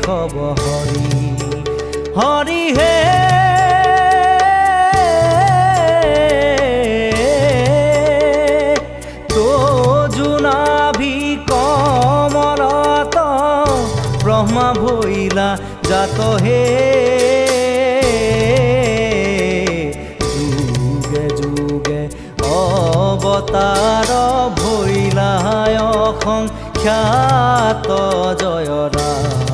কব হৰি হৰি হে তো জোনাভি কমলত ব্ৰহ্মা ভৈলা জাত হে যুগে যুগে অৱতাৰ ভৈলা অসংখ্যাত জয় ৰাম